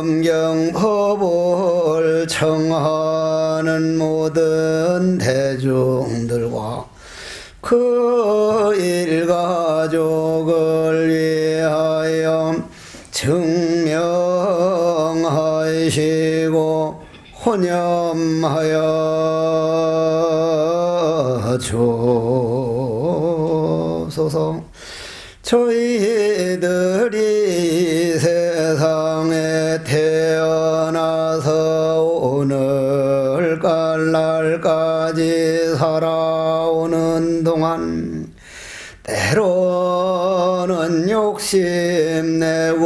화엄경법을 청하는 모든 대중들과 그 일가족을 위하여 증명하시고 혼념하여 주소서. 저희들이 세상에 태어나서 오늘날까지 살아오는 동안 때로는 욕심내고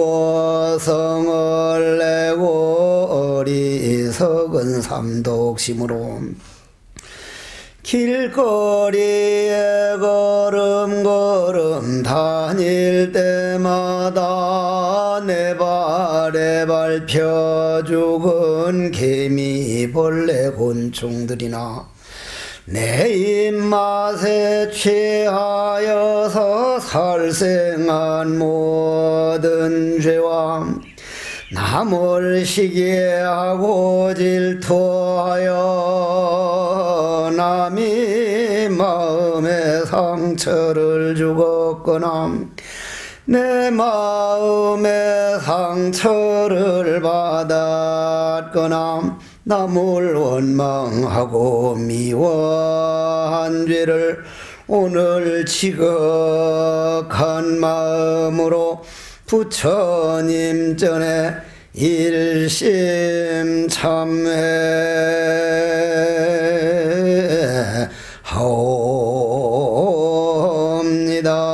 성을 내고 어리석은 삼독심으로 길거리에 걸음걸음 다닐 때마다 내 발에 밟혀 죽은 개미 벌레 곤충들이나 내 입맛에 취하여서 살생한 모든 죄와 남을 시기하고 질투하여 남이 마음에 상처를 주었거나 내 마음에 상처를 받았거나 남을 원망하고 미워한 죄를 오늘 지극한 마음으로 부처님 전에 일심참회하옵니다.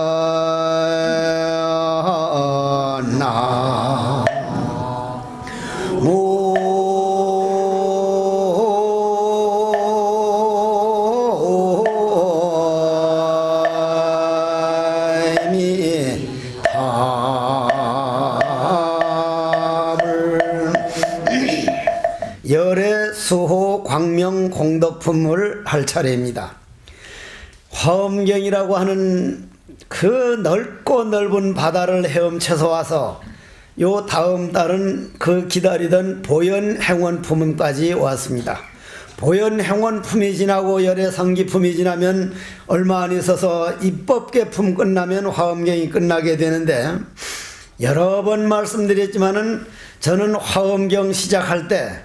열애 수호 광명 공덕품을 할 차례입니다. 화엄경이라고 하는 그 넓고 넓은 바다를 헤엄쳐서 와서 요 다음 달은 그 기다리던 보현행원품까지 왔습니다. 보현행원품이 지나고 열애상기품이 지나면 얼마 안 있어서 입법계품 끝나면 화엄경이 끝나게 되는데, 여러 번 말씀드렸지만은 저는 화엄경 시작할 때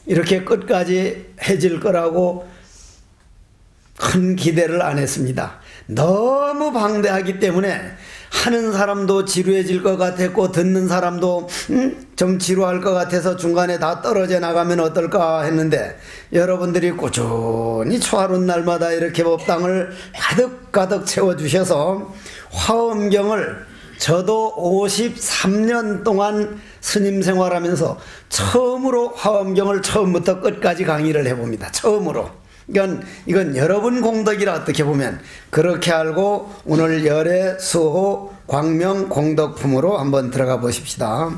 이렇게 끝까지 해질 거라고 큰 기대를 안 했습니다. 너무 방대하기 때문에 하는 사람도 지루해질 것 같았고 듣는 사람도 좀 지루할 것 같아서 중간에 다 떨어져 나가면 어떨까 했는데, 여러분들이 꾸준히 초하룻 날마다 이렇게 법당을 가득가득 채워주셔서 화엄경을 저도 53년 동안 스님 생활하면서 처음으로 화엄경을 처음부터 끝까지 강의를 해봅니다. 처음으로. 이건 여러분 공덕이라 어떻게 보면 그렇게 알고 오늘 열애 수호 광명 공덕품으로 한번 들어가 보십시다.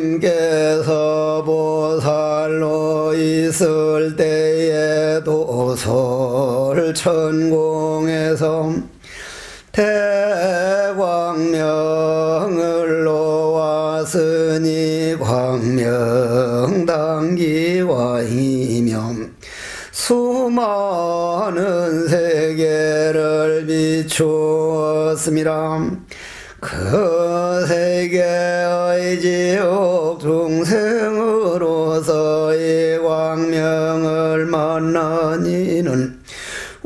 부처님께서 보살로 있을 때에도 설천공에서 대광명을 놓았으니 광명당기와이며 수많은 세계를 비추었음이라. 그 세계의 지옥 중생으로서 이 광명을 만난 이는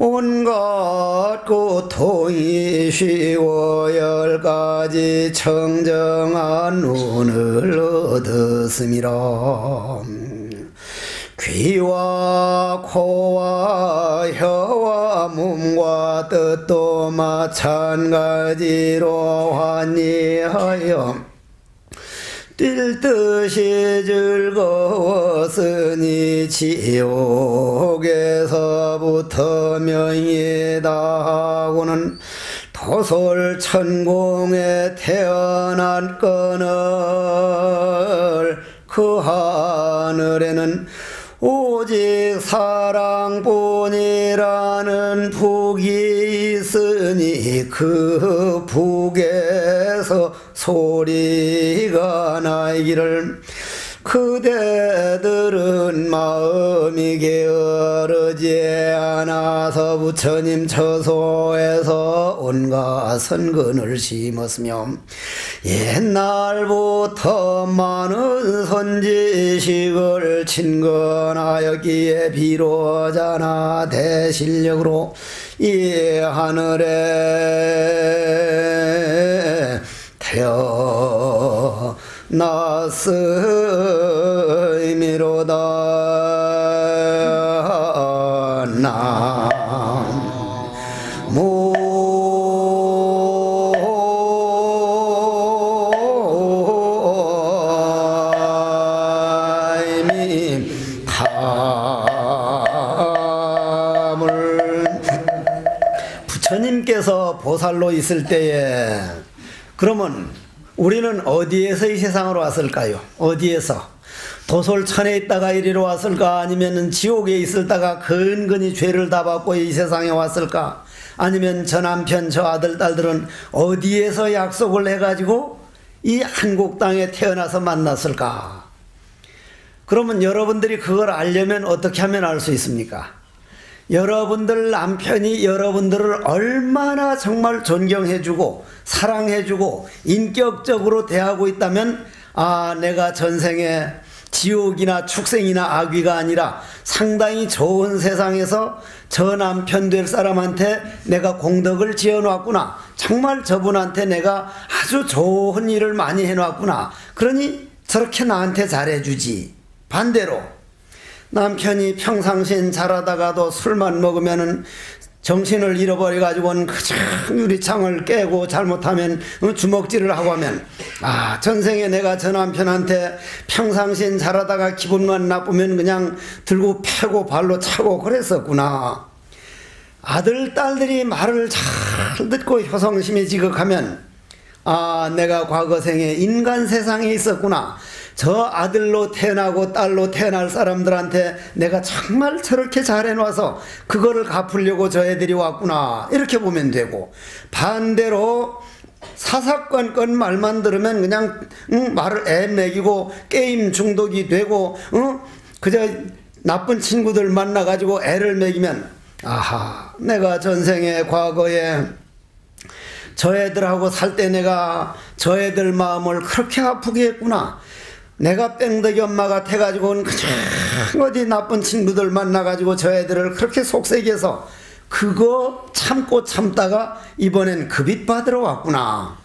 온갖 고통이 쉬워 10가지 청정한 운을 얻었음이라. 귀와 코와 혀와 몸과 뜻도 마찬가지로 환희하여 뛸 듯이 즐거웠으니 지옥에서부터 명예다하고는 도솔천공에 태어났거늘 그 하늘에는 오직 사랑뿐이라는 복이 있으니 들으니 그 북에서 소리가 나이기를 그대들은 마음이 게으르지 않아서 부처님 처소에서 온갖 선근을 심었으며 옛날부터 많은 선지식을 친근하였기에 비로자나 대실력으로 이 하늘에 태어났음이로다. 나무 부처님께서 보살로 있을 때에 그러면 우리는 어디에서 이 세상으로 왔을까요? 어디에서? 도솔천에 있다가 이리로 왔을까? 아니면 지옥에 있을다가 근근히 죄를 다 받고 이 세상에 왔을까? 아니면 저 남편 저 아들 딸들은 어디에서 약속을 해가지고 이 한국 땅에 태어나서 만났을까? 그러면 여러분들이 그걸 알려면 어떻게 하면 알 수 있습니까? 여러분들 남편이 여러분들을 얼마나 정말 존경해주고 사랑해주고 인격적으로 대하고 있다면 아, 내가 전생에 지옥이나 축생이나 악귀가 아니라 상당히 좋은 세상에서 저 남편 될 사람한테 내가 공덕을 지어놨구나. 정말 저분한테 내가 아주 좋은 일을 많이 해놨구나. 그러니 저렇게 나한테 잘해주지. 반대로 남편이 평상시엔 잘하다가도 술만 먹으면은 정신을 잃어버려가지고는 그저 유리창을 깨고 잘못하면 주먹질을 하고 하면 아, 전생에 내가 저 남편한테 평상시엔 잘하다가 기분만 나쁘면 그냥 들고 패고 발로 차고 그랬었구나. 아들 딸들이 말을 잘 듣고 효성심이 지극하면 아, 내가 과거생에 인간 세상에 있었구나. 저 아들로 태어나고 딸로 태어날 사람들한테 내가 정말 저렇게 잘해놔서 그거를 갚으려고 저 애들이 왔구나. 이렇게 보면 되고, 반대로 사사건건 말만 들으면 그냥 말을 애매기고 게임 중독이 되고 그저 나쁜 친구들 만나가지고 애를 먹이면 아하, 내가 전생에 과거에 저 애들하고 살 때 내가 저 애들 마음을 그렇게 아프게 했구나. 내가 뺑덕이 엄마가 돼가지고는 그저 어디 나쁜 친구들 만나가지고 저 애들을 그렇게 속색해서 그거 참고 참다가 이번엔 급입 받으러 왔구나.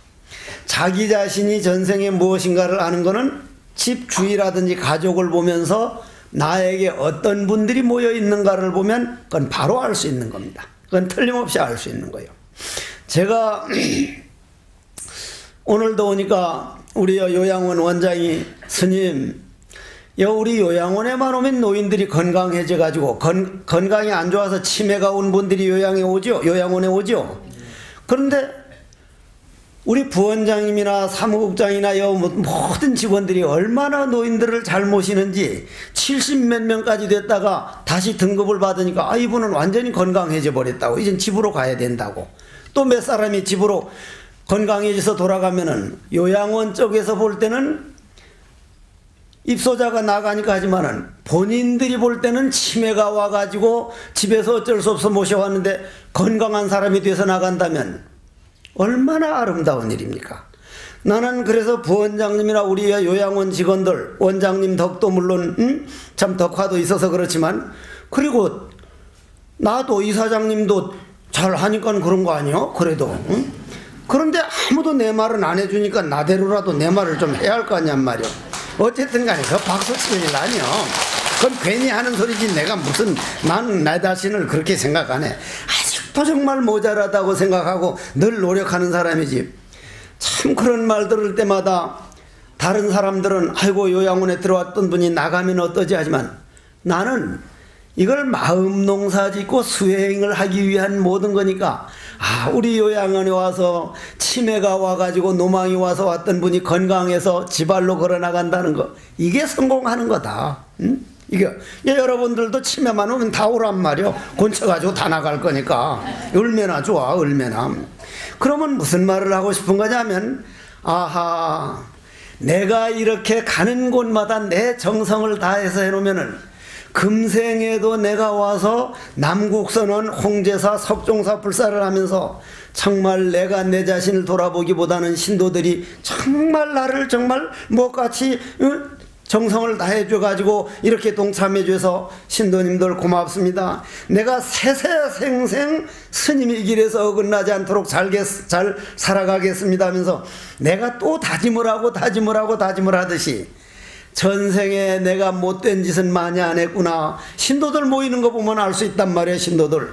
자기 자신이 전생에 무엇인가를 아는 거는 집 주위라든지 가족을 보면서 나에게 어떤 분들이 모여 있는가를 보면 그건 바로 알 수 있는 겁니다. 그건 틀림없이 알 수 있는 거예요. 제가 오늘도 오니까 우리 요양원 원장이 스님, 우리 요양원에만 오면 노인들이 건강해져 가지고 건강이 안 좋아서 치매가 온 분들이 요양원에 오죠. 그런데 우리 부원장님이나 사무국장이나 모든 직원들이 얼마나 노인들을 잘 모시는지 70몇 명까지 됐다가 다시 등급을 받으니까 아, 이분은 완전히 건강해져 버렸다고. 이젠 집으로 가야 된다고. 또 몇 사람이 집으로 건강해져서 돌아가면은 요양원 쪽에서 볼 때는 입소자가 나가니까 하지만은 본인들이 볼 때는 치매가 와가지고 집에서 어쩔 수 없어 모셔왔는데 건강한 사람이 돼서 나간다면 얼마나 아름다운 일입니까? 나는 그래서 부원장님이나 우리 요양원 직원들, 원장님 덕도 물론 참 덕화도 있어서 그렇지만, 그리고 나도 이사장님도 잘 하니까 그런 거 아니요? 그래도 그런데 아무도 내 말은 안 해주니까 나대로라도 내 말을 좀 해야 할 거 아니란 말이요. 어쨌든 간에 그 박수 치는 일 아니요. 그건 괜히 하는 소리지. 내가 무슨, 나는 나 자신을 그렇게 생각 안 해. 아직도 정말 모자라다고 생각하고 늘 노력하는 사람이지. 참 그런 말 들을 때마다 다른 사람들은 아이고 요양원에 들어왔던 분이 나가면 어떠지 하지만 나는 이걸 마음 농사 짓고 수행을 하기 위한 모든 거니까 아, 우리 요양원에 와서 치매가 와가지고 노망이 와서 왔던 분이 건강해서 지발로 걸어 나간다는 거, 이게 성공하는 거다. 응? 이게 여러분들도 치매만 오면 다 오란 말이요. 곤쳐가지고 다 나갈 거니까 얼마나 좋아, 얼마나. 그러면 무슨 말을 하고 싶은 거냐면, 아하, 내가 이렇게 가는 곳마다 내 정성을 다해서 해놓으면은 금생에도 내가 와서 남국선원, 홍제사, 석종사 불사를 하면서 정말 내가 내 자신을 돌아보기보다는 신도들이 정말 나를 정말 뭐같이 정성을 다해줘가지고 이렇게 동참해줘서 신도님들 고맙습니다. 내가 세세생생 스님의 길에서 어긋나지 않도록 잘 살아가겠습니다 하면서 내가 또 다짐을 하듯이 전생에 내가 못된 짓은 많이 안 했구나. 신도들 모이는 거 보면 알 수 있단 말이에요. 신도들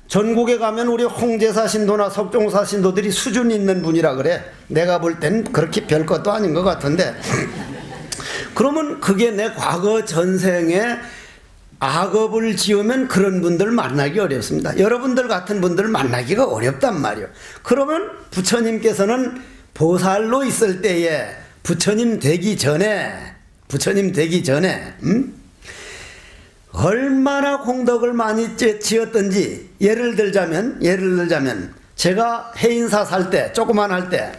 전국에 가면 우리 홍제사 신도나 석종사 신도들이 수준 있는 분이라 그래. 내가 볼 땐 그렇게 별 것도 아닌 것 같은데 그러면 그게 내 과거 전생에 악업을 지으면 그런 분들 만나기 어렵습니다. 여러분들 같은 분들 만나기가 어렵단 말이에요. 그러면 부처님께서는 보살로 있을 때에 부처님 되기 전에 얼마나 공덕을 많이 지었던지 예를 들자면 제가 해인사 살 때 조그만 때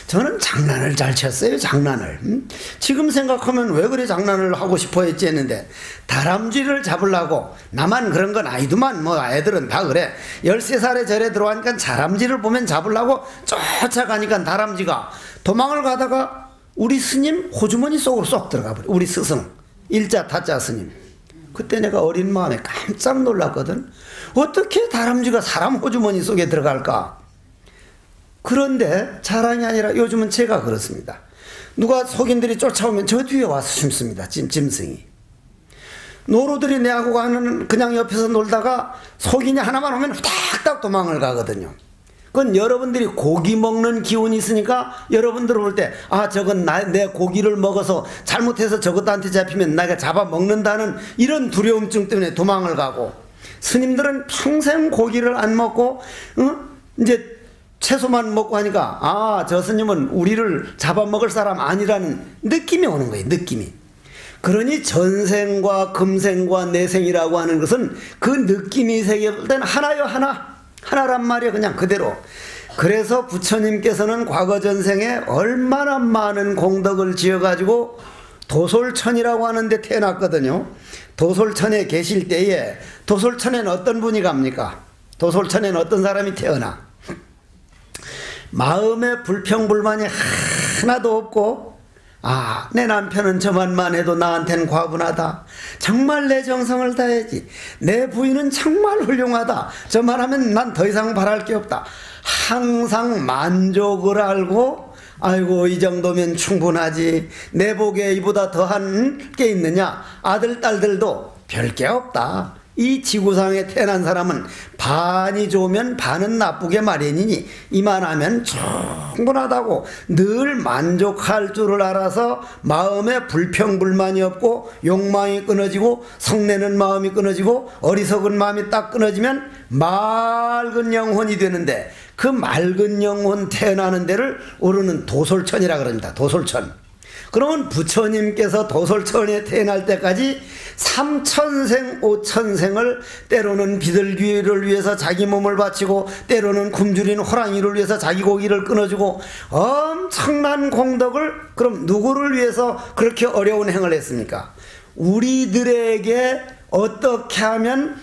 저는 장난을 잘 쳤어요. 장난을. 지금 생각하면 왜 그래 장난을 하고 싶어 했지 했는데 다람쥐를 잡으려고 나만 그런 건 아니더만 뭐 애들은 다 그래. 13살에 절에 들어가니까 다람쥐를 보면 잡으려고 쫓아가니까 다람쥐가 도망을 가다가 우리 스님 호주머니 속으로 쏙 들어가 버려. 우리 스승 일자 타자 스님. 그때 내가 어린 마음에 깜짝 놀랐거든. 어떻게 다람쥐가 사람 호주머니 속에 들어갈까? 그런데 자랑이 아니라 요즘은 제가 그렇습니다. 누가 속인들이 쫓아오면 저 뒤에 와서 숨습니다. 짐승이. 노루들이 내하고 가는 그냥 옆에서 놀다가 속인이 하나만 오면 후닥닥 도망을 가거든요. 그건 여러분들이 고기 먹는 기운이 있으니까 여러분들 볼 때 아 저건 내 고기를 먹어서 잘못해서 저것한테 잡히면 내가 잡아먹는다는 이런 두려움증 때문에 도망을 가고, 스님들은 평생 고기를 안 먹고 이제 채소만 먹고 하니까 아 저 스님은 우리를 잡아먹을 사람 아니라는 느낌이 오는 거예요. 느낌이. 그러니 전생과 금생과 내생이라고 하는 것은 그 느낌이 새겨질 하나요. 하나란 말이에요. 그냥 그대로. 그래서 부처님께서는 과거 전생에 얼마나 많은 공덕을 지어가지고 도솔천이라고 하는데 태어났거든요. 도솔천에 계실 때에 도솔천에는 어떤 분이 갑니까? 도솔천에는 어떤 사람이 태어나? 마음에 불평불만이 하나도 없고, 아, 내 남편은 저만만 해도 나한테는 과분하다. 정말 내 정성을 다해야지. 내 부인은 정말 훌륭하다. 저만 하면 난 더 이상 바랄 게 없다. 항상 만족을 알고, 아이고 이 정도면 충분하지. 내 복에 이보다 더한 게 있느냐. 아들 딸들도 별 게 없다. 이 지구상에 태어난 사람은 반이 좋으면 반은 나쁘게 마련이니 이만하면 충분하다고 늘 만족할 줄을 알아서 마음에 불평불만이 없고 욕망이 끊어지고 성내는 마음이 끊어지고 어리석은 마음이 딱 끊어지면 맑은 영혼이 되는데, 그 맑은 영혼 태어나는 데를 우리는 도솔천이라 그럽니다. 도솔천. 그러면 부처님께서 도솔천에 태어날 때까지 3천생 5천생을 때로는 비둘기를 위해서 자기 몸을 바치고 때로는 굶주린 호랑이를 위해서 자기 고기를 끊어주고 엄청난 공덕을, 그럼 누구를 위해서 그렇게 어려운 행을 했습니까? 우리들에게 어떻게 하면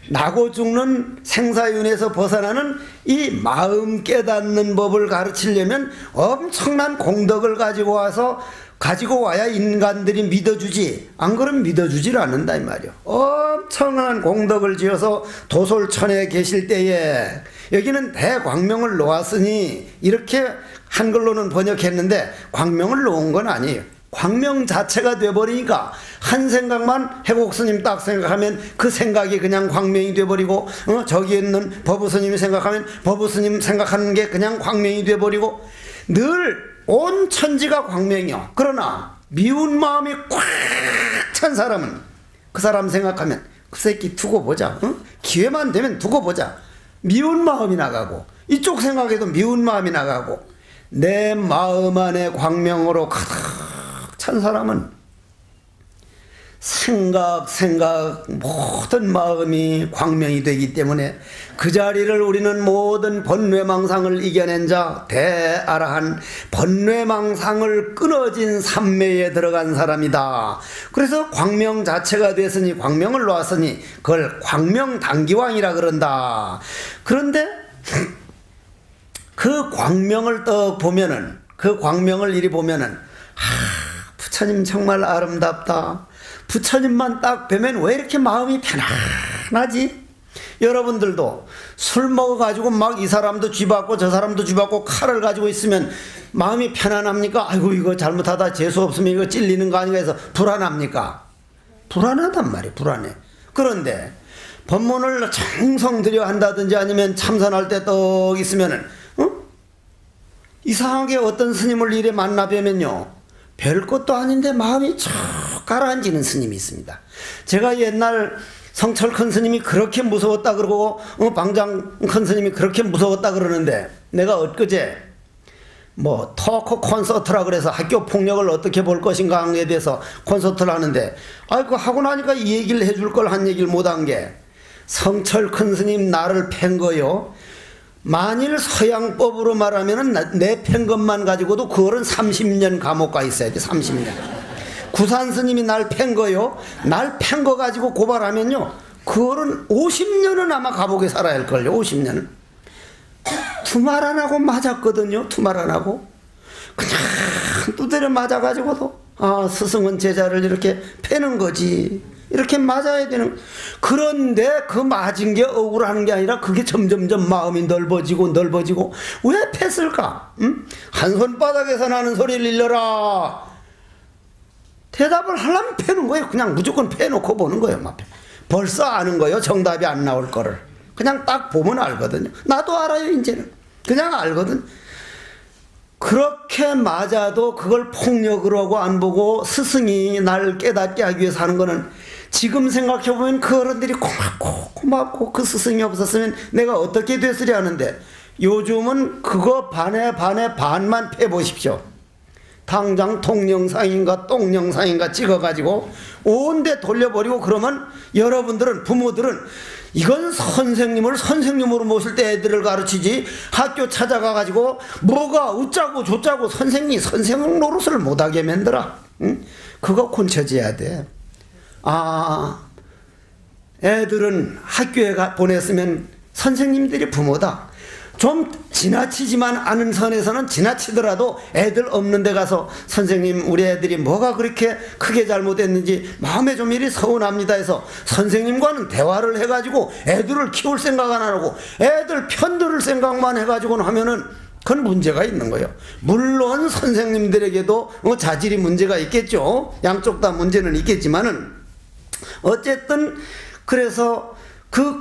나고 죽는 생사윤에서 벗어나는 이 마음 깨닫는 법을 가르치려면 엄청난 공덕을 가지고 와야 인간들이 믿어주지. 안 그러면 믿어주질 않는다 이 말이요. 엄청난 공덕을 지어서 도솔천에 계실 때에, 여기는 대광명을 놓았으니 이렇게 한글로는 번역했는데 광명을 놓은 건 아니에요. 광명 자체가 돼버리니까 한 생각만 해곡스님 딱 생각하면 그 생각이 그냥 광명이 돼버리고, 저기 있는 법우스님이 생각하면 법우스님 생각하는 게 그냥 광명이 돼버리고, 늘 온 천지가 광명이요. 그러나 미운 마음이 꽉 찬 사람은 그 사람 생각하면 그 새끼 두고 보자. 기회만 되면 두고 보자. 미운 마음이 나가고, 이쪽 생각에도 미운 마음이 나가고, 내 마음 안에 광명으로 가득 찬 사람은 생각 모든 마음이 광명이 되기 때문에 그 자리를 우리는 모든 번뇌망상을 이겨낸 자 대아라한 번뇌망상을 끊어진 삼매에 들어간 사람이다. 그래서 광명 자체가 됐으니 광명을 놓았으니 그걸 광명단기왕이라 그런다. 그런데 그 광명을 딱 보면은, 그 광명을 이리 보면은 부처님 정말 아름답다. 부처님만 딱 뵈면 왜 이렇게 마음이 편안하지? 여러분들도 술 먹어가지고 막 이 사람도 쥐받고 저 사람도 쥐받고 칼을 가지고 있으면 마음이 편안합니까? 아이고 이거 잘못하다 재수 없으면 이거 찔리는 거 아닌가 해서 불안합니까? 불안하단 말이에요. 불안해. 그런데 법문을 정성 들여 한다든지 아니면 참선할 때 떡 있으면은 이상하게 어떤 스님을 이래 만나 뵈면요, 별 것도 아닌데 마음이 쭉 가라앉는 스님이 있습니다. 제가 옛날 성철 큰 스님이 그렇게 무서웠다 그러고 방장 큰 스님이 그렇게 무서웠다 그러는데, 내가 엊그제 뭐 토크 콘서트라 그래서 학교 폭력을 어떻게 볼 것인가에 대해서 콘서트를 하는데, 그 하고 나니까 이 얘기를 해줄 걸 한 얘기를 못한 게, 성철 큰 스님 나를 팬 거요, 만일 서양법으로 말하면은 내 팬 것만 가지고도 그거는 30년 감옥 가 있어야 돼. 30년. 구산 스님이 날 팬 거요, 날 팬 거 가지고 고발하면요, 그거는 50년은 아마 감옥에 살아야 할걸요. 50년은. 투말 안 하고 맞았거든요. 투말 안 하고 그냥 두드려 맞아가지고도 스승은 제자를 이렇게 패는 거지, 이렇게 맞아야 되는. 그런데 그 맞은 게 억울하는 게 아니라 그게 점점점 마음이 넓어지고 왜 팼을까? 한 손바닥에서 나는 소리를 일러라. 대답을 하려면 패는 거예요. 그냥 무조건 패놓고 보는 거예요. 벌써 아는 거예요. 정답이 안 나올 거를. 그냥 딱 보면 알거든요. 나도 알아요. 이제는 그냥 알거든. 그렇게 맞아도 그걸 폭력으로 하고 안 보고 스승이 날 깨닫게 하기 위해서 하는 거는, 지금 생각해보면 그 어른들이 고맙고 그 스승이 없었으면 내가 어떻게 됐으리 하는데, 요즘은 그거 반만 패보십시오. 당장 동영상인가 똥영상인가 찍어가지고 온데 돌려버리고 그러면 여러분들은, 부모들은 이건 선생님을 선생님으로 모실 때 애들을 가르치지, 학교 찾아가가지고 뭐가 웃자고 조짜고 선생님 노릇을 못하게 만들어. 응? 그거 곤쳐져야 돼. 애들은 학교에 보냈으면 선생님들이 부모다. 좀 지나치지만 않은 선에서는 지나치더라도 애들 없는 데 가서 선생님 우리 애들이 뭐가 그렇게 크게 잘못했는지 마음에 좀 이리 서운합니다 해서 선생님과는 대화를 해가지고 애들을 키울 생각 안 하고 애들 편 들을 생각만 해가지고는 하면은 그건 문제가 있는 거예요. 물론 선생님들에게도 자질이 문제가 있겠죠. 양쪽 다 문제는 있겠지만은 어쨌든 그래서 그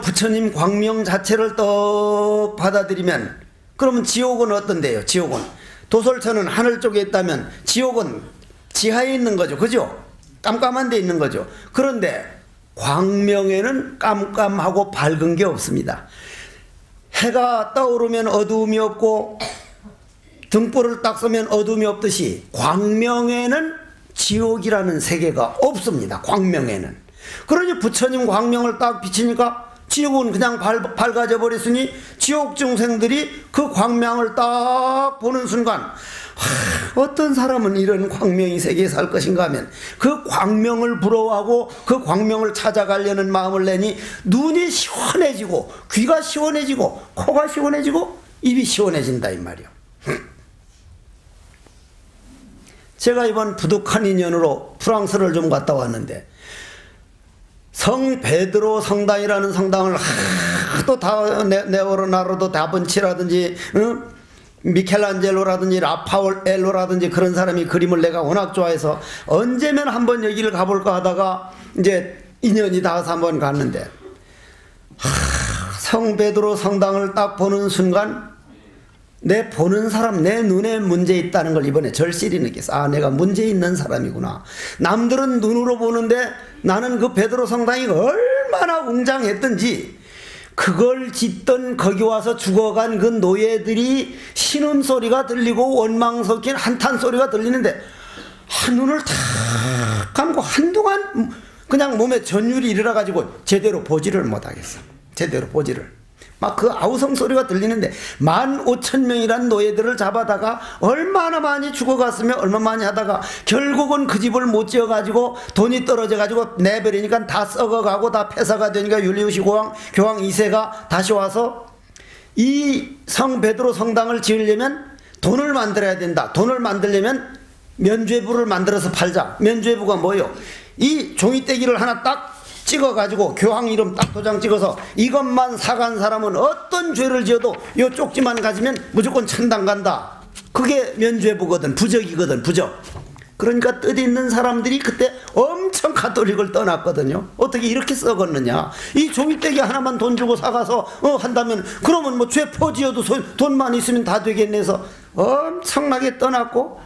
부처님 광명 자체를 떡 받아들이면, 그러면 지옥은 어떤데요? 지옥은 도솔천은 하늘 쪽에 있다면 지옥은 지하에 있는 거죠. 그죠? 깜깜한 데 있는 거죠. 그런데 광명에는 깜깜하고 밝은 게 없습니다. 해가 떠오르면 어두움이 없고 등불을 딱 쏘면 어두움이 없듯이 광명에는 지옥이라는 세계가 없습니다. 광명에는. 그러니 부처님 광명을 딱 비치니까 지옥은 그냥 밝아져 버렸으니 지옥 중생들이 그 광명을 딱 보는 순간 어떤 사람은 이런 광명이 세계에 살 것인가 하면 그 광명을 부러워하고 그 광명을 찾아가려는 마음을 내니 눈이 시원해지고 귀가 시원해지고 코가 시원해지고 입이 시원해진다 이 말이요. 제가 이번 부득한 인연으로 프랑스를 좀 갔다 왔는데, 성 베드로 성당이라는 성당을 하도 다 네오로나르도 다빈치라든지 미켈란젤로라든지 라파엘로라든지 그런 사람이 그림을 내가 워낙 좋아해서 언제면 한번 여기를 가볼까 하다가 이제 인연이 닿아서 한번 갔는데, 성 베드로 성당을 딱 보는 순간 내 보는 사람, 내 눈에 문제 있다는 걸 이번에 절실히 느꼈어. 내가 문제 있는 사람이구나. 남들은 눈으로 보는데 나는 그 베드로 성당이 얼마나 웅장했던지, 그걸 짓던 거기 와서 죽어간 그 노예들이 신음소리가 들리고 원망 섞인 한탄 소리가 들리는데 눈을 탁 감고 한동안 그냥 몸에 전율이 일어나 가지고 제대로 보지를 못하겠어. 제대로 보지를. 막 그 아우성 소리가 들리는데 15,000명이란 노예들을 잡아다가 얼마나 많이 죽어갔으며 얼마나 많이 하다가 결국은 그 집을 못 지어가지고 돈이 떨어져가지고 내버리니까 다 썩어가고 다 폐사가 되니까 율리우스 교황 2세가 다시 와서 이 성 베드로 성당을 지으려면 돈을 만들어야 된다. 돈을 만들려면 면죄부를 만들어서 팔자. 면죄부가 뭐요? 이 종이떼기를 하나 딱 찍어가지고 교황 이름 딱 도장 찍어서 이것만 사간 사람은 어떤 죄를 지어도 요 쪽지만 가지면 무조건 천당 간다. 그게 면죄부거든. 부적이거든. 부적. 그러니까 뜻있는 사람들이 그때 엄청 가톨릭을 떠났거든요. 어떻게 이렇게 썩었느냐. 이 종이떼기 하나만 돈 주고 사가서 한다면 그러면 뭐 죄 퍼지어도 돈만 있으면 다 되겠네 해서 엄청나게 떠났고,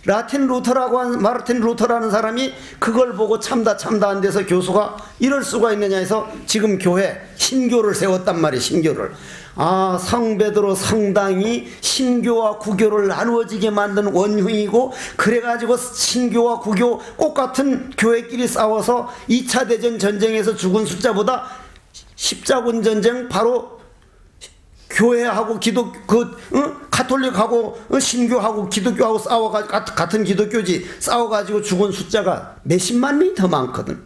마르틴 루터라는 사람이 그걸 보고 참다 안 돼서 교수가 이럴 수가 있느냐 해서 지금 교회 신교를 세웠단 말이에요. 신교를. 아, 성베드로 성당이 신교와 구교를 나누어지게 만든 원흉이고, 그래가지고 신교와 구교 똑같은 교회끼리 싸워서 2차 대전 전쟁에서 죽은 숫자보다 십자군 전쟁 바로 교회하고 가톨릭하고 신교하고 기독교하고 싸워가지고 같은 기독교지 싸워가지고 죽은 숫자가 몇십만 명이 더 많거든.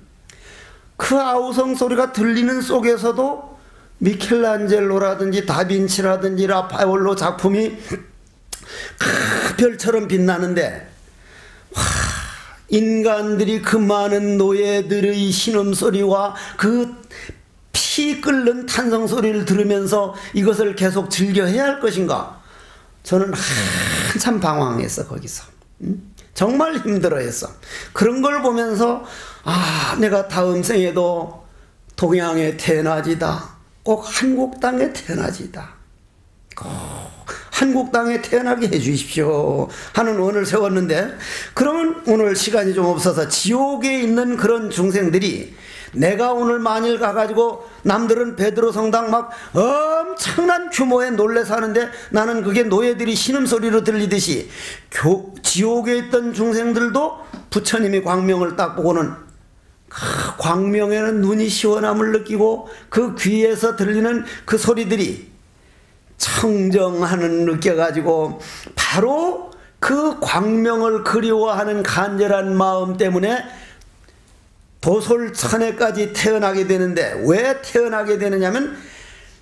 그 아우성 소리가 들리는 속에서도 미켈란젤로라든지 다빈치라든지 라파올로 작품이 별처럼 빛나는데, 인간들이 그 많은 노예들의 신음소리와 그 피 끓는 탄성 소리를 들으면서 이것을 계속 즐겨해야 할 것인가? 저는 한참 방황했어. 거기서 정말 힘들어했어. 그런 걸 보면서 내가 다음 생에도 동양에 태어나지다. 꼭 한국 땅에 태어나지다. 꼭 한국 땅에 태어나게 해주십시오 하는 원을 세웠는데, 그러면 오늘 시간이 좀 없어서 지옥에 있는 그런 중생들이 내가 오늘 만일 가가지고 남들은 베드로 성당 막 엄청난 규모에 놀래서 하는데 나는 그게 노예들이 신음소리로 들리듯이 지옥에 있던 중생들도 부처님이 광명을 딱 보고는 그 광명에는 눈이 시원함을 느끼고 그 귀에서 들리는 그 소리들이 청정하는 느껴가지고 바로 그 광명을 그리워하는 간절한 마음 때문에 도솔천에까지 태어나게 되는데, 왜 태어나게 되느냐면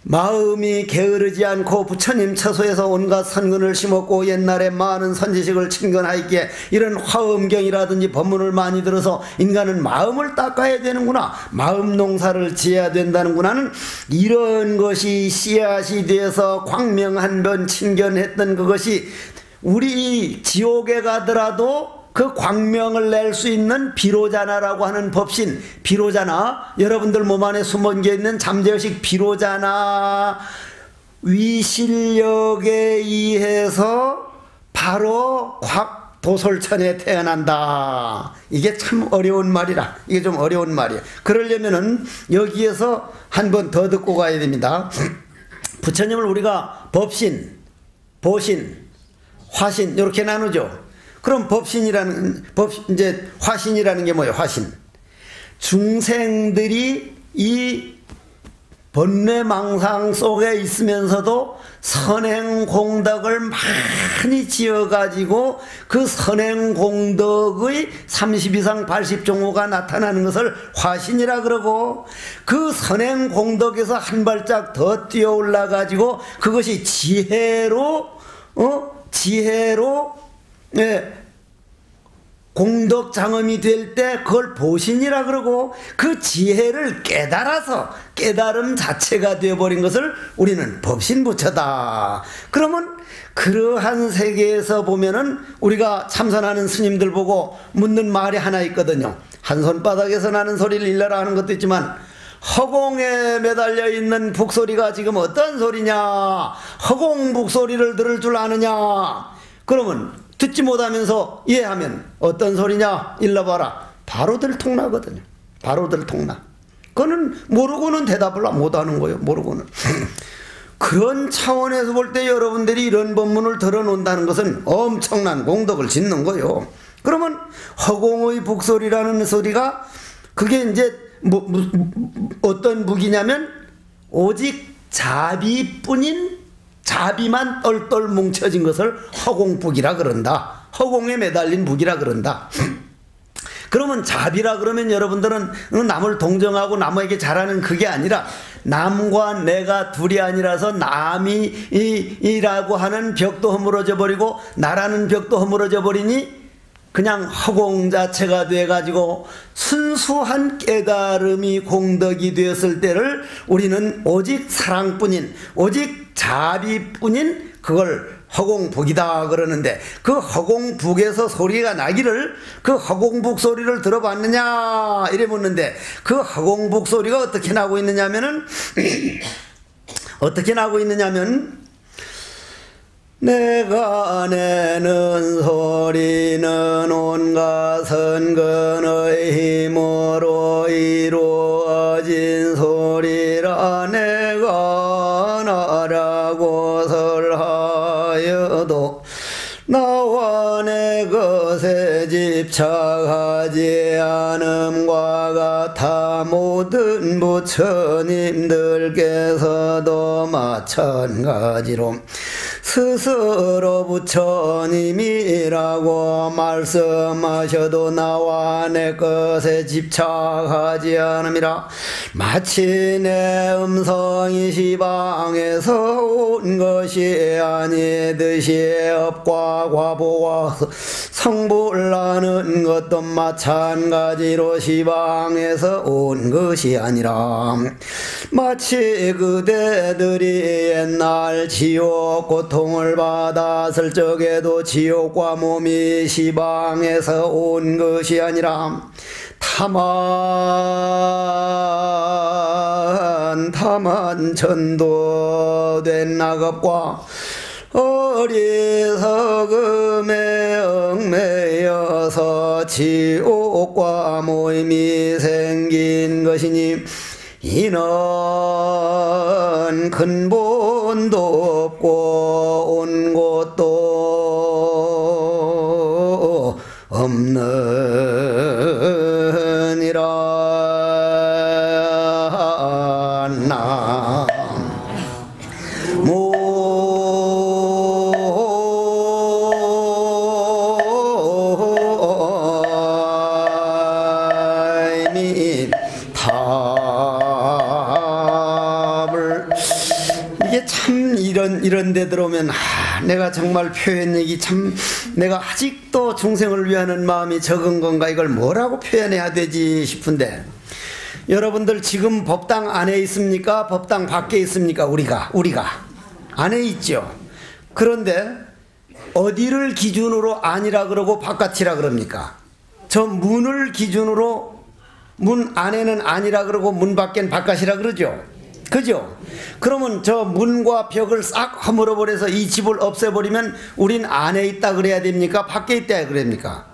마음이 게으르지 않고 부처님 처소에서 온갖 선근을 심었고 옛날에 많은 선지식을 친근하였기에 이런 화엄경이라든지 법문을 많이 들어서 인간은 마음을 닦아야 되는구나, 마음 농사를 지어야 된다는구나는 이런 것이 씨앗이 되어서 광명 한 번 친견했던 그것이 우리 지옥에 가더라도 그 광명을 낼 수 있는 비로자나라고 하는 법신, 비로자나, 여러분들 몸 안에 숨어져 있는 잠재의식 비로자나 위실력에 의해서 바로 도솔천에 태어난다. 이게 참 어려운 말이라. 이게 좀 어려운 말이에요. 그러려면은 여기에서 한 번 더 듣고 가야 됩니다. 부처님을 우리가 법신, 보신, 화신 이렇게 나누죠. 그럼 이제 화신이라는 게 뭐예요? 화신. 중생들이 이 번뇌망상 속에 있으면서도 선행공덕을 많이 지어가지고 그 선행공덕의 30 이상 80종호가 나타나는 것을 화신이라 그러고, 그 선행공덕에서 한 발짝 더 뛰어 올라가지고 그것이 지혜로 공덕 장엄이 될 때 그걸 보신이라 그러고, 그 지혜를 깨달아서 깨달음 자체가 되어버린 것을 우리는 법신부처다. 그러면 그러한 세계에서 보면은 우리가 참선하는 스님들 보고 묻는 말이 하나 있거든요. 한 손바닥에서 나는 소리를 일러라 하는 것도 있지만, 허공에 매달려 있는 북소리가 지금 어떤 소리냐, 허공 북소리를 들을 줄 아느냐. 그러면 듣지 못하면서 이해하면 어떤 소리냐 일러봐라. 바로 들통나거든요. 바로 들통나. 그거는 모르고는 대답을 못하는 거예요. 모르고는. 그런 차원에서 볼 때 여러분들이 이런 법문을 들어놓는다는 것은 엄청난 공덕을 짓는 거예요. 그러면 허공의 북소리라는 소리가 그게 이제 어떤 북이냐면 오직 자비뿐인 자비만 똘똘 뭉쳐진 것을 허공북이라 그런다. 허공에 매달린 북이라 그런다. 그러면 자비라 그러면 여러분들은 남을 동정하고 남에게 잘하는 그게 아니라 남과 내가 둘이 아니라서 남이라고 하는 벽도 허물어져 버리고 나라는 벽도 허물어져 버리니 그냥 허공 자체가 돼가지고 순수한 깨달음이 공덕이 되었을 때를 우리는 오직 사랑뿐인 오직 자비뿐인 그걸 허공북이다 그러는데 그 허공북에서 소리가 나기를 그 허공북 소리를 들어봤느냐 이래 묻는데 그 허공북 소리가 어떻게 나고 있느냐면은 어떻게 나고 있느냐면 내가 내는 소리는 온갖 선근의 힘으로 이루어진 소리라 내가 나라고 설하여도 나와 내 것에 집착하지 않음과 같아 모든 부처님들께서도 마찬가지로 스스로 부처님이라고 말씀하셔도 나와 내 것에 집착하지 않음이라 마치 내 음성이 시방에서 온 것이 아니듯이 업과 과보와 성불나는 것도 마찬가지로 시방에서 온 것이 아니라 마치 그대들이 옛날 지옥 고통을 받았을 적에도 지옥과 몸이 시방에서 온 것이 아니라 다만 전도된 낙업과 어리석음에 얽매여서 지옥과 모임이 생긴 것이니 이는 근본도 없고 온 곳도 없느니라. 이런 데 들어오면 내가 정말 표현력이 참 내가 아직도 중생을 위하는 마음이 적은 건가 이걸 뭐라고 표현해야 되지 싶은데 여러분들 지금 법당 안에 있습니까? 법당 밖에 있습니까? 우리가 안에 있죠. 그런데 어디를 기준으로 안이라 그러고 바깥이라 그럽니까? 저 문을 기준으로 문 안에는 안이라 그러고 문 밖엔 바깥이라 그러죠. 그죠? 그러면 저 문과 벽을 싹 허물어 버려서 이 집을 없애버리면 우린 안에 있다 그래야 됩니까? 밖에 있다 그럽니까?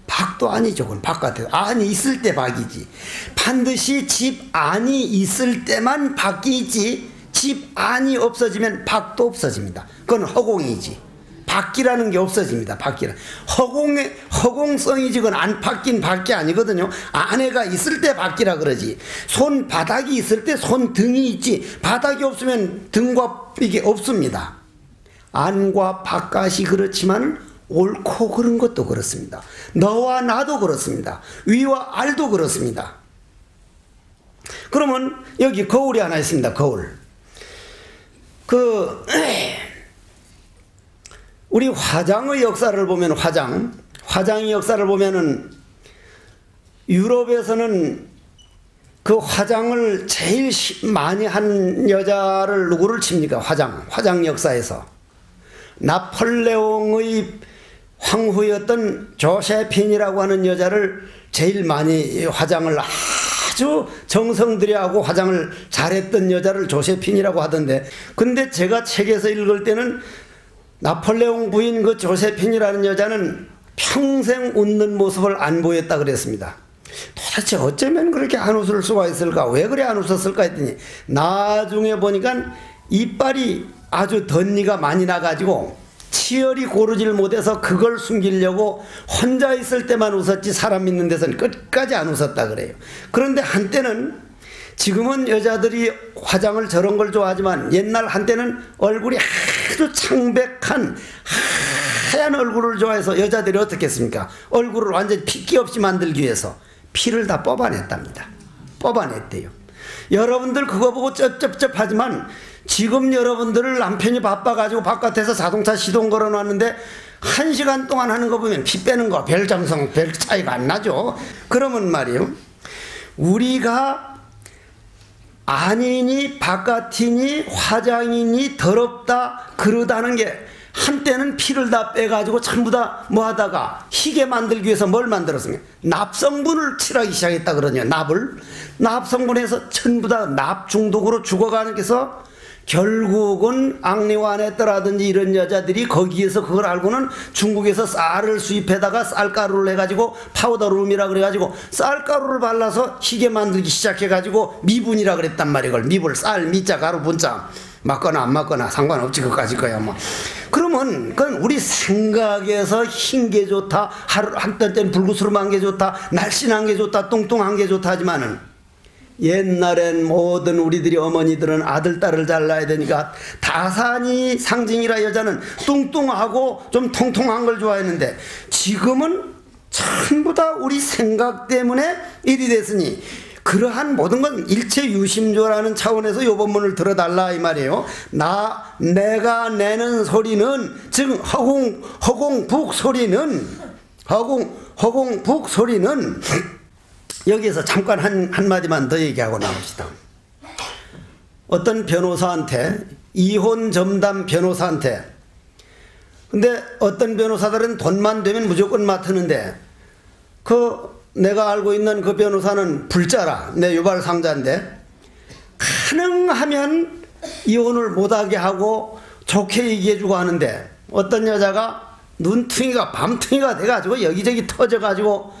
밖도 아니죠. 그건 바깥에 안이 있을 때 밖이지. 반드시 집 안이 있을 때만 밖이 있지 집 안이 없어지면 밖도 없어집니다. 그건 허공이지. 밖이라는 게 없어집니다. 밖이라 허공성이지 그건 안 밖인 밖이 아니거든요. 안에가 있을 때 밖이라 그러지. 손 바닥이 있을 때 손 등이 있지 바닥이 없으면 등과 이게 없습니다. 안과 바깥이 그렇지만 옳고 그른 것도 그렇습니다. 너와 나도 그렇습니다. 위와 알도 그렇습니다. 그러면 여기 거울이 하나 있습니다. 거울. 우리 화장의 역사를 보면 화장의 역사를 보면은 유럽에서는 그 화장을 제일 많이 한 여자를 누구를 칩니까? 화장 역사에서 나폴레옹의 황후였던 조세핀이라고 하는 여자를 제일 많이 화장을 아주 정성 들여하고 화장을 잘했던 여자를 조세핀이라고 하던데 근데 제가 책에서 읽을 때는 나폴레옹 부인 그 조세핀이라는 여자는 평생 웃는 모습을 안 보였다 그랬습니다. 도대체 어쩌면 그렇게 안 웃을 수가 있을까? 왜 그래 안 웃었을까 했더니 나중에 보니까 이빨이 아주 덧니가 많이 나가지고 치열이 고르질 못해서 그걸 숨기려고 혼자 있을 때만 웃었지 사람 있는 데서는 끝까지 안 웃었다 그래요. 그런데 한때는, 지금은 여자들이 화장을 저런 걸 좋아하지만 옛날 한때는 얼굴이 아주 창백한 하얀 얼굴을 좋아해서 여자들이 어떻게 했습니까? 얼굴을 완전히 핏기 없이 만들기 위해서 피를 다 뽑아냈답니다. 뽑아냈대요. 여러분들 그거 보고 쩝쩝쩝하지만 지금 여러분들을 남편이 바빠가지고 바깥에서 자동차 시동 걸어놨는데 1시간 동안 하는 거 보면 피 빼는 거 별 점성 별 차이가 안 나죠. 그러면 말이요, 우리가 안이니 바깥이니 화장이니 더럽다 그러다는 게 한때는 피를 다 빼가지고 전부 다 뭐 하다가 희게 만들기 위해서 뭘 만들었습니까? 납성분을 칠하기 시작했다 그러냐. 납성분에서 전부 다 납 중독으로 죽어가는 게서 결국은 앙리와네뜨라든지 이런 여자들이 거기에서 그걸 알고는 중국에서 쌀을 수입해다가 쌀가루를 해가지고 파우더룸이라 그래가지고 쌀가루를 발라서 희게 만들기 시작해가지고 미분이라 그랬단 말이야. 그걸 미분, 쌀, 미자, 가루, 분자 맞거나 안 맞거나 상관없지. 그까짓 거야 뭐. 그러면 그건 우리 생각에서 흰 게 좋다, 한때 때는 불구스름한 게 좋다, 날씬한 게 좋다, 뚱뚱한 게 좋다 하지만은 옛날엔 모든 우리들이 어머니들은 아들 딸을 잘 낳아야 되니까 다산이 상징이라 여자는 뚱뚱하고 좀 통통한 걸 좋아했는데 지금은 전부 다 우리 생각 때문에 일이 됐으니 그러한 모든 건 일체 유심조라는 차원에서 요 본문을 들어달라 이 말이에요. 내가 내는 소리는, 즉 허공북 소리는, 허공북 소리는, 여기에서 잠깐 한마디만 더 얘기하고 나옵시다. 어떤 변호사한테, 이혼 전담 변호사한테, 근데 어떤 변호사들은 돈만 되면 무조건 맡으는데 내가 알고 있는 그 변호사는 불자라, 내 유발상자인데 가능하면 이혼을 못하게 하고 좋게 얘기해주고 하는데 어떤 여자가 눈퉁이가 밤퉁이가 돼가지고 여기저기 터져가지고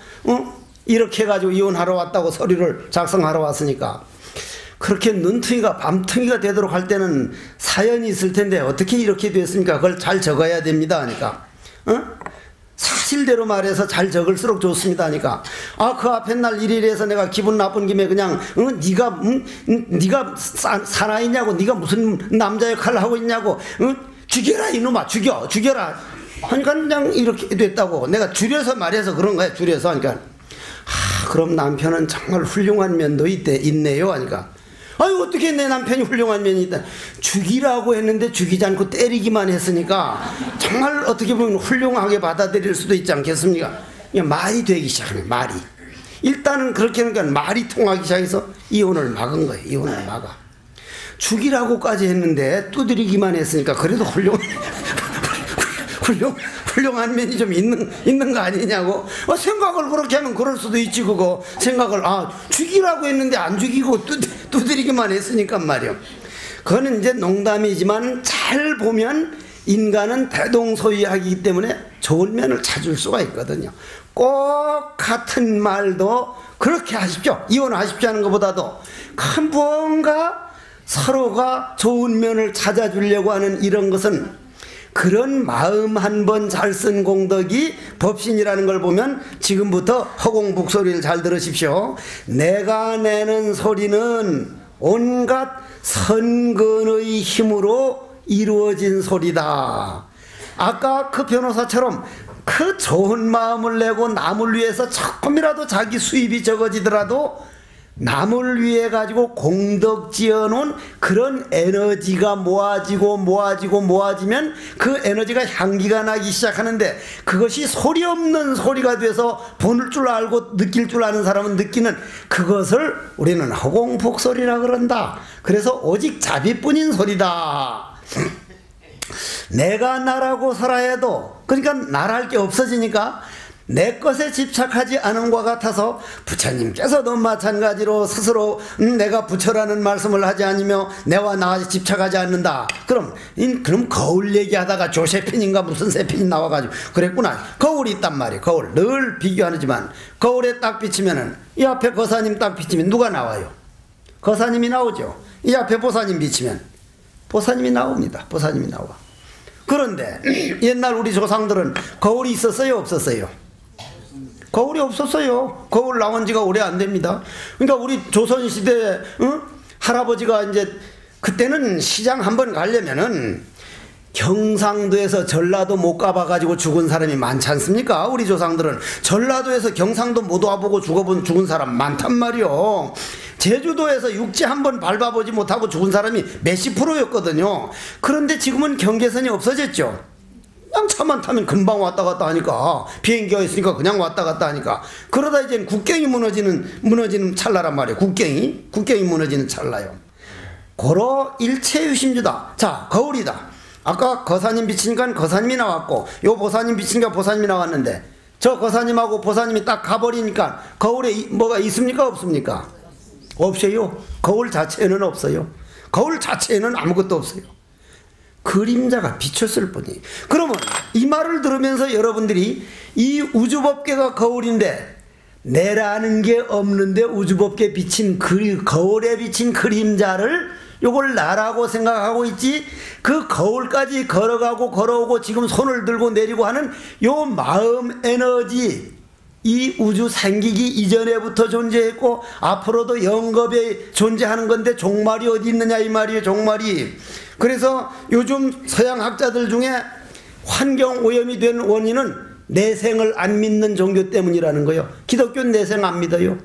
이렇게 해가지고 이혼하러 왔다고 서류를 작성하러 왔으니까 그렇게 눈퉁이가 밤퉁이가 되도록 할 때는 사연이 있을 텐데 어떻게 이렇게 됐습니까? 그걸 잘 적어야 됩니다 하니까 사실대로 말해서 잘 적을수록 좋습니다 하니까 그 앞에 날 일이래서 내가 기분 나쁜 김에 그냥 네가 사나이냐고, 네가 무슨 남자 역할을 하고 있냐고, 죽여라 이놈아, 죽여라 하니까 그냥 이렇게 됐다고. 내가 줄여서 말해서 그런 거야. 줄여서 하니까 그럼 남편은 정말 훌륭한 면도 있네요 하니까 아유 어떻게 내 남편이 훌륭한 면이 있다. 죽이라고 했는데 죽이지 않고 때리기만 했으니까 정말 어떻게 보면 훌륭하게 받아들일 수도 있지 않겠습니까? 말이 되기 시작하네. 말이 일단은 그렇게 하니까 말이 통하기 시작해서 이혼을 막은 거예요. 이혼을 막아. 죽이라고까지 했는데 두드리기만 했으니까 그래도 훌륭한 면이 좀 있는 거 아니냐고. 생각을 그렇게 하면 그럴 수도 있지. 그거 생각을 죽이라고 했는데 안 죽이고 두드리기만 했으니까 말이요. 그거는 이제 농담이지만 잘 보면 인간은 대동소이하기 때문에 좋은 면을 찾을 수가 있거든요. 꼭 같은 말도 그렇게 하십시오, 이혼하십시오 하는 것보다도 뭔가 서로가 좋은 면을 찾아주려고 하는 이런 것은 그런 마음 한 번 잘 쓴 공덕이 법신이라는 걸 보면 지금부터 허공북 소리를 잘 들으십시오. 내가 내는 소리는 온갖 선근의 힘으로 이루어진 소리다. 아까 그 변호사처럼 그 좋은 마음을 내고 남을 위해서 조금이라도 자기 수입이 적어지더라도 남을 위해 가지고 공덕 지어놓은 그런 에너지가 모아지면 그 에너지가 향기가 나기 시작하는데 그것이 소리 없는 소리가 돼서 보는 줄 알고 느낄 줄 아는 사람은 느끼는 그것을 우리는 허공북 소리라 그런다. 그래서 오직 자비뿐인 소리다. 내가 나라고 살아야도, 그러니까 나랄 게 없어지니까 내 것에 집착하지 않은 것 같아서 부처님께서도 마찬가지로 스스로 내가 부처라는 말씀을 하지 않으며 내와 나 집착하지 않는다. 그럼 거울 얘기하다가 조세핀인가 무슨 세핀이 나와가지고 그랬구나. 거울이 있단 말이에요. 거울 늘 비교하지만 거울에 딱 비치면은 이 앞에 거사님 딱 비치면 누가 나와요? 거사님이 나오죠. 이 앞에 보사님 비치면 보사님이 나옵니다. 보사님이 나와. 그런데 옛날 우리 조상들은 거울이 있었어요, 없었어요? 거울이 없었어요. 거울 나온 지가 오래 안 됩니다. 그러니까 우리 조선시대 할아버지가 이제 그때는 시장 한번 가려면은 경상도에서 전라도 못 가봐가지고 죽은 사람이 많지 않습니까? 우리 조상들은 전라도에서 경상도 못 와보고 죽은 사람 많단 말이요. 제주도에서 육지 한번 밟아보지 못하고 죽은 사람이 몇십 프로였거든요. 그런데 지금은 경계선이 없어졌죠. 그냥 차만 타면 금방 왔다 갔다 하니까, 비행기가 있으니까 그냥 왔다 갔다 하니까, 그러다 이제 국경이 무너지는 찰나란 말이에요. 국경이 무너지는 찰나요. 고로 일체유심주다. 자, 거울이다. 아까 거사님 비치니까 거사님이 나왔고, 요 보사님 비치니까 보사님이 나왔는데, 저 거사님하고 보사님이 딱 가버리니까 거울에 뭐가 있습니까, 없습니까? 없어요. 거울 자체에는 없어요. 거울 자체에는 아무것도 없어요. 그림자가 비쳤을 뿐이. 그러면 이 말을 들으면서 여러분들이 이 우주법계가 거울인데, 내라는 게 없는데 우주법계 비친 거울에 비친 그림자를 요걸 나라고 생각하고 있지, 그 거울까지 걸어오고 지금 손을 들고 내리고 하는 요 마음 에너지, 이 우주 생기기 이전에부터 존재했고 앞으로도 영겁에 존재하는 건데 종말이 어디 있느냐 이 말이에요. 종말이. 그래서 요즘 서양 학자들 중에 환경 오염이 된 원인은 내생을 안 믿는 종교 때문이라는 거예요. 기독교는 내생 안 믿어요.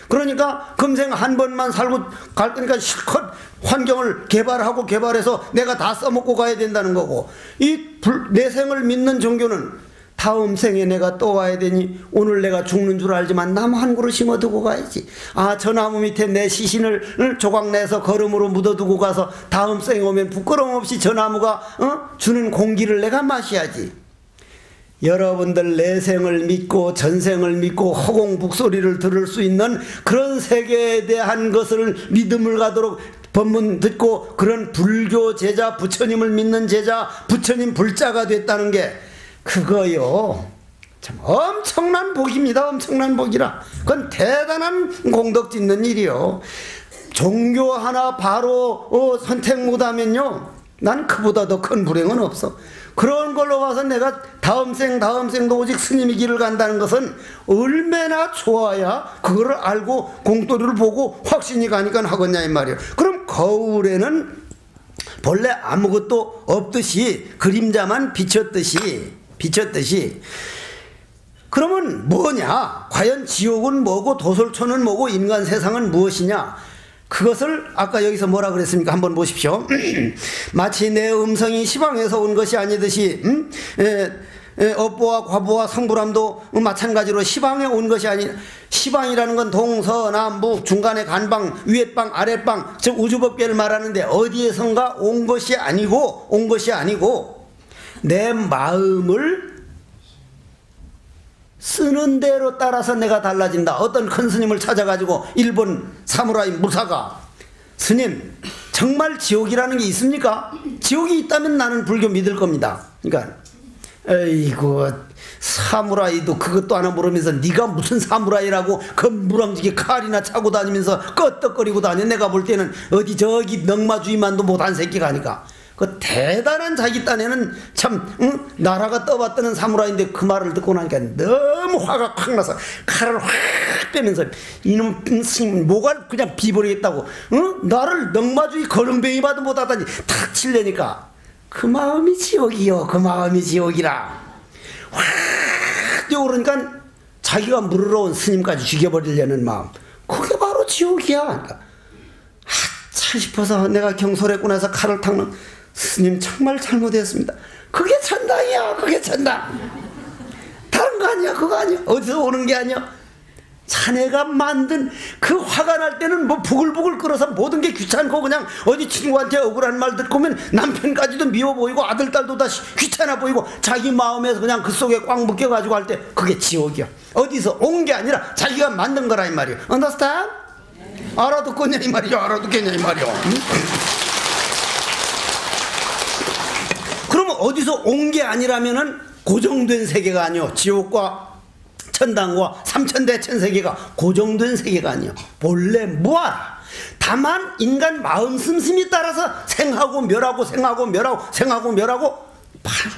그러니까 금생 한 번만 살고 갈 거니까 실컷 환경을 개발해서 내가 다 써먹고 가야 된다는 거고, 이 내생을 믿는 종교는 다음 생에 내가 또 와야 되니 오늘 내가 죽는 줄 알지만 나무 한 그루 심어두고 가야지. 아, 저 나무 밑에 내 시신을 조각내서 거름으로 묻어두고 가서 다음 생에 오면 부끄러움 없이 저 나무가 주는 공기를 내가 마셔야지. 여러분들 내생을 믿고 전생을 믿고 허공북소리를 들을 수 있는 그런 세계에 대한 것을 믿음을 가도록 법문 듣고 그런 불교 제자, 부처님을 믿는 제자, 부처님 불자가 됐다는 게 그거요, 참 엄청난 복입니다. 엄청난 복이라. 그건 대단한 공덕 짓는 일이요. 종교 하나 바로 선택 못하면요, 난 그보다 더 큰 불행은 없어. 그런 걸로 봐서 내가 다음 생도 오직 스님의 길을 간다는 것은 얼마나 좋아야 그거를 알고 공도리를 보고 확신이 가니까 하겠냐 이 말이에요. 그럼 거울에는 본래 아무것도 없듯이 그림자만 비쳤듯이 그러면 뭐냐? 과연 지옥은 뭐고 도솔천은 뭐고 인간 세상은 무엇이냐? 그것을 아까 여기서 뭐라 그랬습니까? 한번 보십시오. 마치 내 음성이 시방에서 온 것이 아니듯이 업보와 과보와 성불함도 마찬가지로 시방에 온 것이 아니, 시방이라는 건 동서남북 중간에 간방 위에방 아랫방 즉 우주법계를 말하는데 어디에선가 온 것이 아니고 내 마음을 쓰는 대로 따라서 내가 달라진다. 어떤 큰 스님을 찾아가지고 일본 사무라이 무사가, 스님 정말 지옥이라는 게 있습니까? 지옥이 있다면 나는 불교 믿을 겁니다. 그러니까 에이구, 사무라이도 그것도 하나 모르면서 네가 무슨 사무라이라고 건무랑지게 칼이나 차고 다니면서 끄떡거리고 다녀. 내가 볼 때는 어디 저기 넉마주의만도 못한 새끼가 아니까. 그 대단한 자기 딴에는 참 나라가 떠받드는 사무라이인데 그 말을 듣고 나니까 너무 화가 확 나서 칼을 확 빼면서 이놈 스님 뭐가 그냥 비버리겠다고, 나를 넉마주의 거렁뱅이봐도 못하다니 탁 칠려니까 그 마음이 지옥이요. 그 마음이 지옥이라. 확 뛰어오르니까 자기가 물으러 온 스님까지 죽여버리려는 마음, 그게 바로 지옥이야. 그러니까 하차 싶어서 내가 경솔했구나 해서 칼을 탁는, 스님 정말 잘못했습니다. 그게 천당이야. 그게 천당. 다른 거 아니야. 그거 아니야. 어디서 오는 게 아니야. 자네가 만든 그 화가 날 때는 뭐 부글부글 끓어서 모든 게 귀찮고 그냥 어디 친구한테 억울한 말 듣고 오면 남편까지도 미워 보이고 아들 딸도 다 귀찮아 보이고 자기 마음에서 그냥 그 속에 꽉 묶여가지고 할 때 그게 지옥이야. 어디서 온 게 아니라 자기가 만든 거라 이 말이야. Understand? 알아듣겠냐 이 말이야. 알아듣겠냐 이 말이야. 그러면 어디서 온 게 아니라면은 고정된 세계가 아니요. 지옥과 천당과 삼천대천세계가 고정된 세계가 아니요. 본래 무아라. 다만 인간 마음 씀씀이 따라서 생하고 멸하고 생하고 멸하고 생하고 멸하고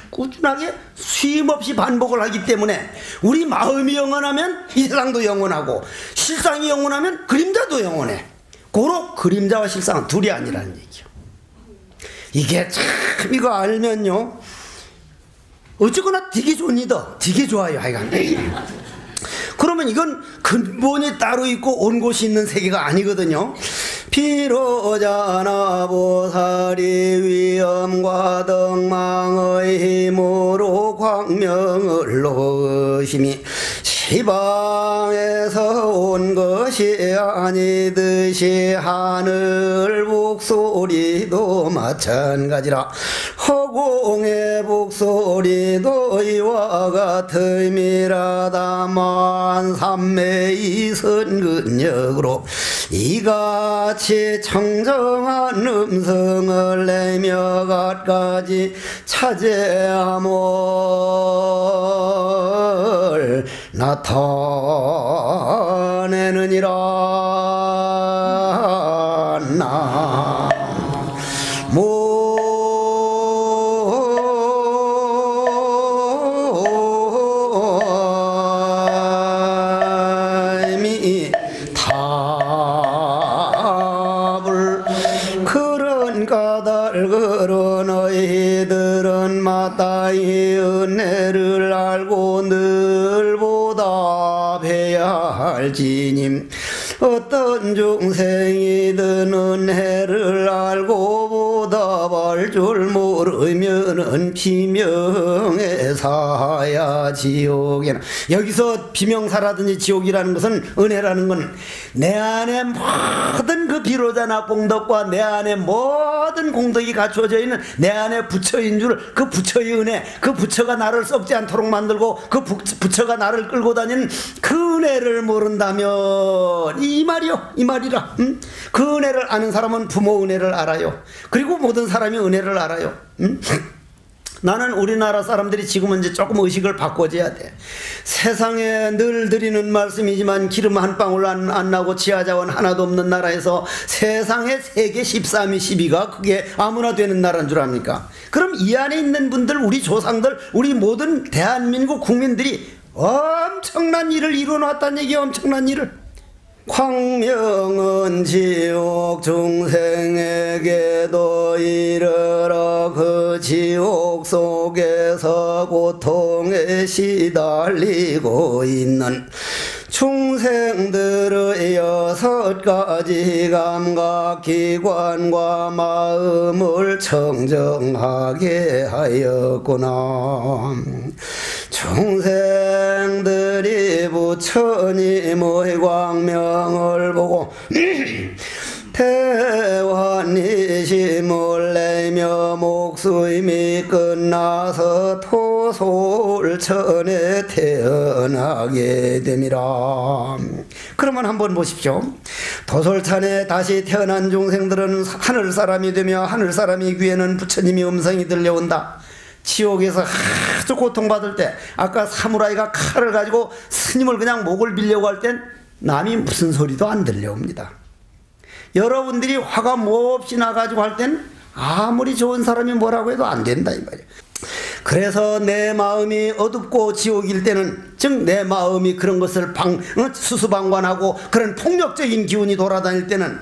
꾸준하게 쉼없이 반복을 하기 때문에 우리 마음이 영원하면 이 세상도 영원하고 실상이 영원하면 그림자도 영원해. 고로 그림자와 실상은 둘이 아니라는 얘기요. 이게 참 이거 알면요 어쨌거나 되게 좋니다. 되게 좋아요. 하여간 그러면 이건 근본이 따로 있고 온 곳이 있는 세계가 아니거든요. 비로자나 보살이 위엄과 덕망의 힘으로 광명을 놓으심이 시방에서 온 것이 아니듯이 하늘 북소리도 마찬가지라. 허공의 북소리도 이와 같음이라다만 삼매이 선근력으로 이같이 청정한 음성을 내며 갖가지 차제함을 나타내느니라. 나무미 답을 그런 까닭으로 너희들은 마땅히 은혜를 알고 늘 보답해야 할지님. 어떤 중생이든 은혜를 알고 보답할 줄 모르면은 비명에 사야 지옥에나. 여기서 비명사라든지 지옥이라는 것은, 은혜라는 건 내 안에 모든 그 비로자나 공덕과 내 안에 모든 공덕이 갖추어져 있는 내 안에 부처인 줄, 그 부처의 은혜, 그 부처가 나를 썩지 않도록 만들고 그 부처가 나를 끌고 다니는 그 은혜를 모른다면 이 말이요, 이 말이라. 그 은혜를 아는 사람은 부모 은혜를 알아요. 그리고 모든 사람이 은혜를 알아요. 나는 우리나라 사람들이 지금은 이제 조금 의식을 바꿔줘야 돼. 세상에 늘 드리는 말씀이지만 기름 한 방울 안 나고 지하자원 하나도 없는 나라에서 세상에 세계 13위 12가 그게 아무나 되는 나라인 줄 압니까? 그럼 이 안에 있는 분들, 우리 조상들, 우리 모든 대한민국 국민들이 엄청난 일을 이뤄놨다는 얘기야. 엄청난 일을. 광명은 지옥 중생에게도 이르러 그 지옥 속에서 고통에 시달리고 있는 중생들의 6가지 감각기관과 마음을 청정하게 하였구나. 중생들이 부처님의 광명을 보고 대환이심을 내며 목숨이 끝나서 토솔천에 태어나게 됨이라. 그러면 한번 보십시오. 토솔천에 다시 태어난 중생들은 하늘사람이 되며 하늘사람이 귀에는 부처님의 음성이 들려온다. 지옥에서 아주 고통받을 때, 아까 사무라이가 칼을 가지고 스님을 그냥 목을 빌려고 할 땐 남이 무슨 소리도 안 들려옵니다. 여러분들이 화가 몹시 나가지고 할 땐 아무리 좋은 사람이 뭐라고 해도 안 된다 이 말이에요. 그래서 내 마음이 어둡고 지옥일 때는, 즉 내 마음이 그런 것을 수수방관하고 그런 폭력적인 기운이 돌아다닐 때는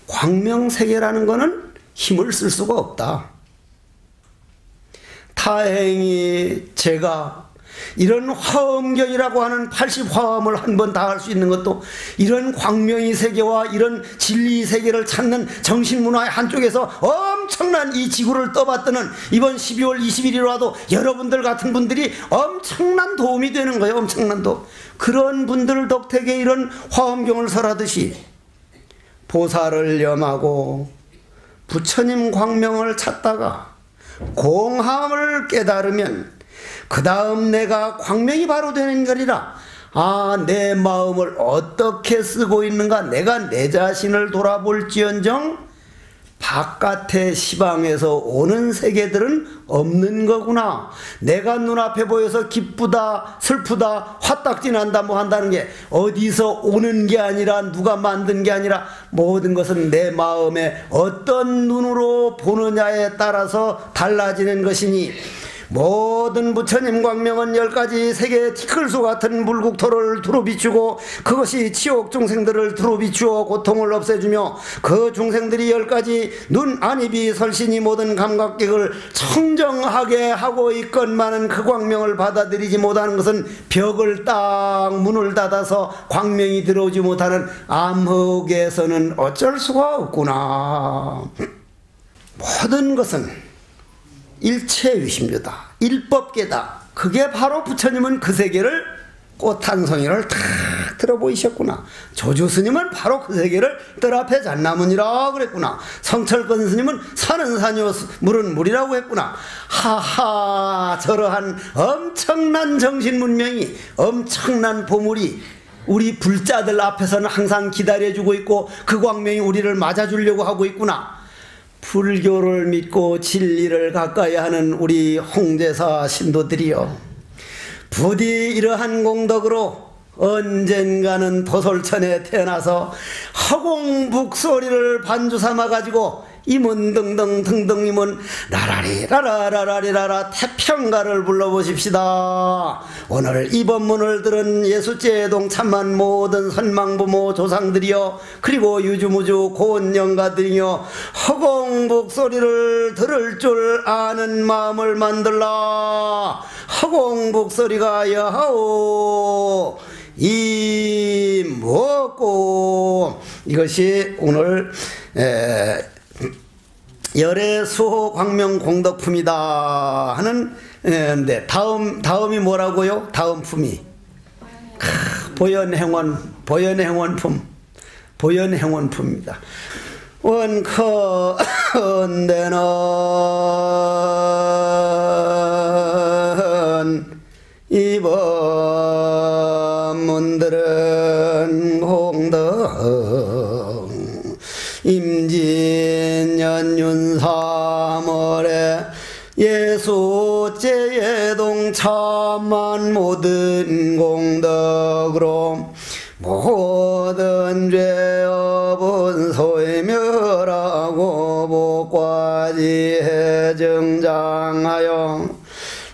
광명세계라는 거는 힘을 쓸 수가 없다. 다행히 제가 이런 화엄경이라고 하는 80화엄을 한 번 다 할 수 있는 것도 이런 광명의 세계와 이런 진리의 세계를 찾는 정신문화의 한쪽에서 엄청난 이 지구를 떠받드는 이번 12월 21일 와도 여러분들 같은 분들이 엄청난 도움이 되는 거예요. 엄청난 도움. 그런 분들 덕택에 이런 화엄경을 설하듯이 보살을 염하고 부처님 광명을 찾다가 공함을 깨달으면 그 다음 내가 광명이 바로 되는 거리라. 아, 내 마음을 어떻게 쓰고 있는가, 내가 내 자신을 돌아볼지언정 바깥의 시방에서 오는 세계들은 없는 거구나. 내가 눈앞에 보여서 기쁘다, 슬프다, 화딱지 난다 뭐 한다는 게 어디서 오는 게 아니라, 누가 만든 게 아니라, 모든 것은 내 마음에 어떤 눈으로 보느냐에 따라서 달라지는 것이니 모든 부처님 광명은 10가지 세계 티끌수 같은 물국토를 두루 비추고 그것이 지옥 중생들을 두루 비추어 고통을 없애주며 그 중생들이 10가지 눈, 안, 입이 설신이 모든 감각객을 청정하게 하고 있건만은 그 광명을 받아들이지 못하는 것은 벽을 딱 문을 닫아서 광명이 들어오지 못하는 암흑에서는 어쩔 수가 없구나. 모든 것은 일체유심류다. 일법계다. 그게 바로 부처님은 그 세계를 꽃 한 송이를 탁 들어 보이셨구나. 조주 스님은 바로 그 세계를 뜰 앞에 잣나무니라 그랬구나. 성철권 스님은 산은 산이요 물은 물이라고 했구나. 하하, 저러한 엄청난 정신문명이, 엄청난 보물이 우리 불자들 앞에서는 항상 기다려주고 있고 그 광명이 우리를 맞아주려고 하고 있구나. 불교를 믿고 진리를 가까이 하는 우리 홍제사 신도들이요, 부디 이러한 공덕으로 언젠가는 도솔천에 태어나서 허공북소리를 반주 삼아가지고 임은 등등 등등 임은 라라리 라라라라리 라라 태평가를 불러보십시다. 오늘 이 법문을 들은 예수제동 참만 모든 선망부모 조상들이여, 그리고 유주무주 고원영가들이여, 허공북소리를 들을 줄 아는 마음을 만들라. 허공북소리가 여하오 이 무엇고. 이것이 오늘 열애수호 광명 공덕품이다 하는 데 다음이 뭐라고요? 다음 품이 보현행원품입니다. 원컨대는 이 법문들은 공덕 임진년윤 3월에 예수제동 참만 모든 공덕으로 모든 죄업은 소멸하고 복과지 해증장하여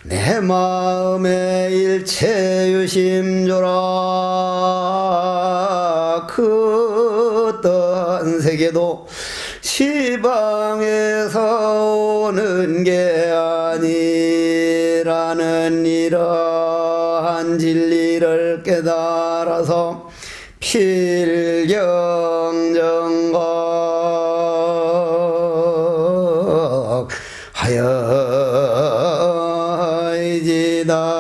내 마음에 일체유심조라. 그 어떤 세계도 시방에서 오는 게 아니라는 이러한 진리를 깨달아서 필경정각 하여이지다.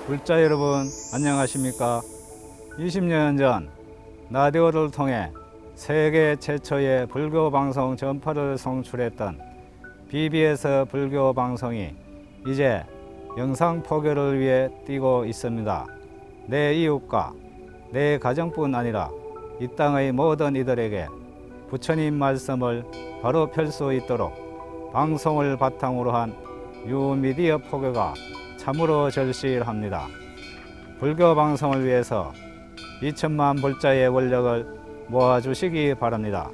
불자 여러분 안녕하십니까? 20년 전 라디오를 통해 세계 최초의 불교 방송 전파를 송출했던 BBS 불교 방송이 이제 영상 포교를 위해 뛰고 있습니다. 내 이웃과 내 가정뿐 아니라 이 땅의 모든 이들에게 부처님 말씀을 바로 펼 수 있도록 방송을 바탕으로 한 뉴미디어 포교가 참으로 절실합니다. 불교 방송을 위해서 2천만 불자의 원력을 모아주시기 바랍니다.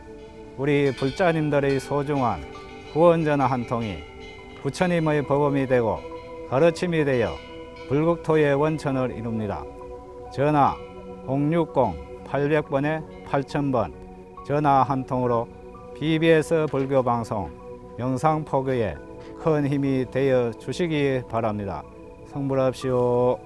우리 불자님들의 소중한 후원전화 한 통이 부처님의 법음이 되고 가르침이 되어 불국토의 원천을 이룹니다. 전화 060-800번에 8000번 전화 한 통으로 BBS 불교 방송 영상 포교에 큰 힘이 되어 주시기 바랍니다. 성불합시오.